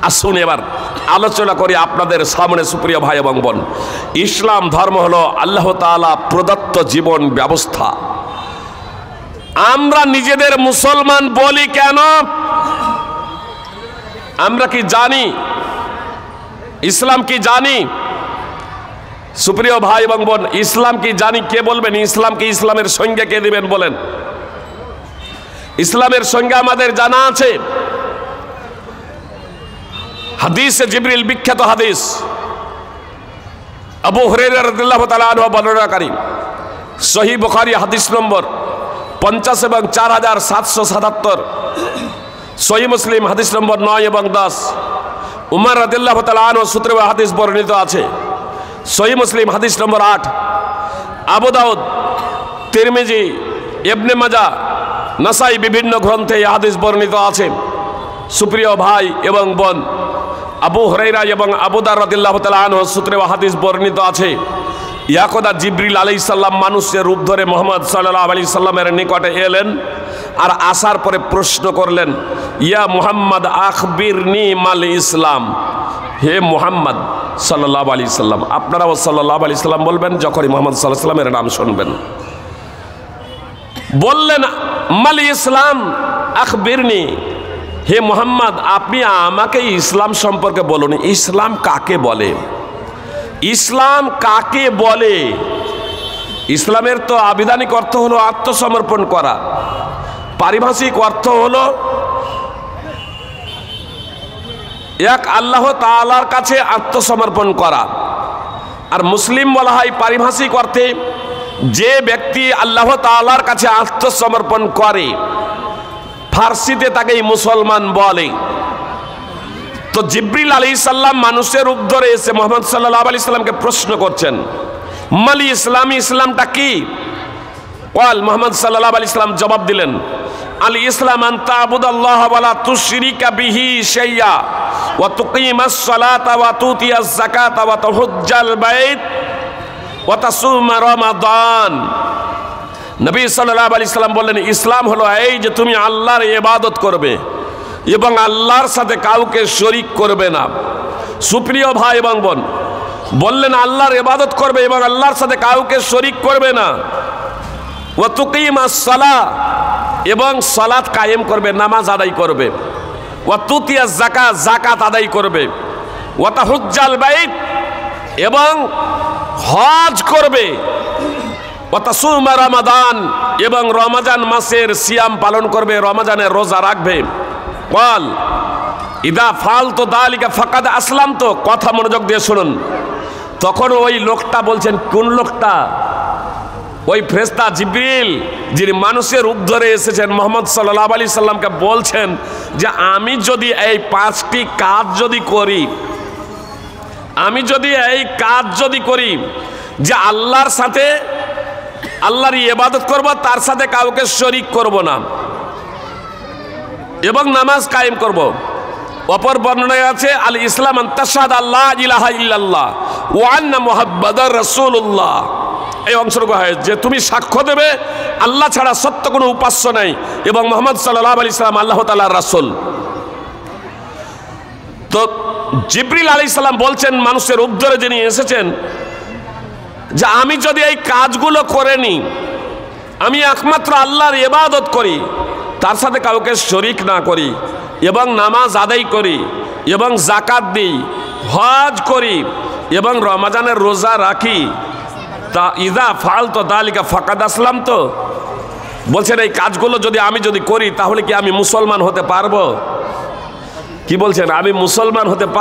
আসুন এবার আলোচনা করি আপনাদের সামনে সুপ্রিয় ভাই এবং বোন। ইসলাম ধর্ম হলো আল্লাহ তাআলা প্রদত্ত জীবন ব্যবস্থা। আমরা নিজেদের মুসলমান বলি কেন? আমরা কি জানি ইসলাম কি জানি? সুপ্রিয় ভাই এবং বোন, ইসলাম কি জানি? কে বলবেন ইসলাম কি? ইসলামের সংজ্ঞা কে দিবেন বলেন? ইসলামের সংজ্ঞা আমাদের জানা আছে। হাদিসে জিবরিল, বিখ্যাত হাদিস, আবু হুরায়রা রাদিয়াল্লাহু তাআলা আনহু বর্ণনাকারী, সহিহ বুখারী হাদিস নম্বর 50 এবং 4777, সহিহ মুসলিম হাদিস নম্বর 9 এবং 10, উমর রাদিয়াল্লাহু তাআলা আনহু সূত্রে হাদিস বর্ণিত আছে, সহিহ মুসলিম হাদিস নম্বর 8, আবু দাউদ, তিরমিজি, ইবনে মাজাহ, নাসাই বিভিন্ন গ্রন্থে এই হাদিস বর্ণিত আছে। সুপ্রিয় ভাই এবং বোন, আবু হুরায়রা এবং আবু দার রাদিয়াল্লাহু তাআলা আনহু সূত্রে হাদিস বর্ণিত আছে, ইয়াকদা জিবরিল আলাইহিস সালাম মানুষের রূপ ধরে মুহাম্মদ সাল্লাল্লাহু আলাইহি সাল্লামের নিকটে এলেন আর আসার পরে প্রশ্ন করলেন, ইয়া মুহাম্মদ আখবিরনি মাল ইসলাম। হে মুহাম্মদ সাল্লাল্লাহু আলাইহি সাল্লাম, আপনারাও সাল্লাল্লাহু আলাইহি সাল্লাম বলবেন যখনই মুহাম্মদ সাল্লাল্লাহু আলাইহি সাল্লামের নাম শুনবেন। বললেন, মাল ইসলাম আখবিরনি, হে মুহাম্মদ আপনি আমাকে ইসলাম সম্পর্কে বলুন, ইসলাম কাকে বলে? ইসলাম কাকে বলে? ইসলামের তো আবিধানিক অর্থ হলো আত্মসমর্পণ করা, পারিভাষিক অর্থ হলো এক আল্লাহ তাআলার কাছে আত্মসমর্পণ করা। আর মুসলিম বলা হয় পারিভাষিক অর্থে যে ব্যক্তি আল্লাহ তাআলার কাছে আত্মসমর্পণ করে, ফার্সিতে তাকেই মুসলমান বলে। তো জিবরিল আলাইহিস সালাম মানুষের রূপ ধরে এসে মুহাম্মদ সাল্লাল্লাহু আলাইহি সাল্লামকে প্রশ্ন করছেন, মাল ইসলাম, ইসলামটা কি? ওয়াল মুহাম্মদ সাল্লাল্লাহু আলাইহি সাল্লাম জবাব দিলেন, আল ইসলাম আন তা'বুদাল্লাহ ওয়া লা তুশরিকা বিহি শাইআ ওয়া তুকিমাস সালাতা ওয়া তুতিয়াজ যাকাতা ওয়া তাহুজ্জাল বাইত ওয়া তাসুমা রমাদান। নবী সাল্লাল্লাহু আলাইহি সাল্লাম বললেন, ইসলাম হলো এই যে তুমি আল্লাহর ইবাদত করবে এবং আল্লাহর সাথে কাউকে শরীক করবে না। সুপ্রিয় ভাই এবং বোন, বললেন আল্লাহর ইবাদত করবে এবং আল্লাহর সাথে কাউকে শরীক করবে না। ওয়া তুকিমাস সালাহ, এবং সালাত কায়েম করবে, নামাজ আদায় করবে। ওয়া তুতিয়াজ যাকাত, যাকাত আদায় করবে। ওয়া তাহুজ্জাল বাইত, এবং হজ করবে। ওয়া তাসুমা রমাদান, এবং রমজান মাসের সিয়াম পালন করবে, রমজানের রোজা রাখবে। বল ইদা ফালতু দালিকা ফাকাদ আসলাম। তো কথা মনোযোগ দিয়ে শুনুন। তখন ওই লোকটা বলছেন, কোন লোকটা? ওই ফেরেশতা জিবরিল, যিনি মানুষের রূপ ধরে এসেছেন মুহাম্মদ সাল্লাল্লাহু আলাইহি সাল্লামকে বলছেন যে আমি যদি এই 5টি কাজ যদি করি, আমি যদি এই কাজ যদি করি, যে আল্লাহর সাথে আল্লাহর ইবাদত করব, তার সাথে কাউকে শরীক করব না, এবং নামাজ কায়েম করব। অপর বর্ণনায় আছে, আল ইসলাম আন তাশহাদু আল্লা ইলাহা ইল্লাল্লাহ ওয়া আন্না মুহাম্মাদার রাসূলুল্লাহ। এই অংশটুকু হয় যে তুমি সাক্ষ্য দেবে আল্লাহ ছাড়া সত্য কোনো উপাস্য নাই এবং মুহাম্মদ সাল্লাল্লাহু আলাইহি সাল্লাম আল্লাহ তাআলার রাসূল। তো জিবরিল আলাইহিস সালাম বলছেন মানুষের রূপ ধরে যিনি এসেছেন, যে আমি যদি এই কাজগুলো করে নিই, আমি একমাত্র আল্লাহর ইবাদত করি, তার সাথে কাউকে শরীক না করি, এবং নামাজ আদায় করি, এবং যাকাত দিই, হজ করি, এবং রমজানের রোজা রাখি, তা ইদা ফালতু দালিকা ফাকাদ আসলাম। তো বলছেন এই কাজগুলো যদি আমি করি, তাহলে কি আমি মুসলমান হতে পারবো? কি বলছেন? আমি মুসলমান হতে পারবো?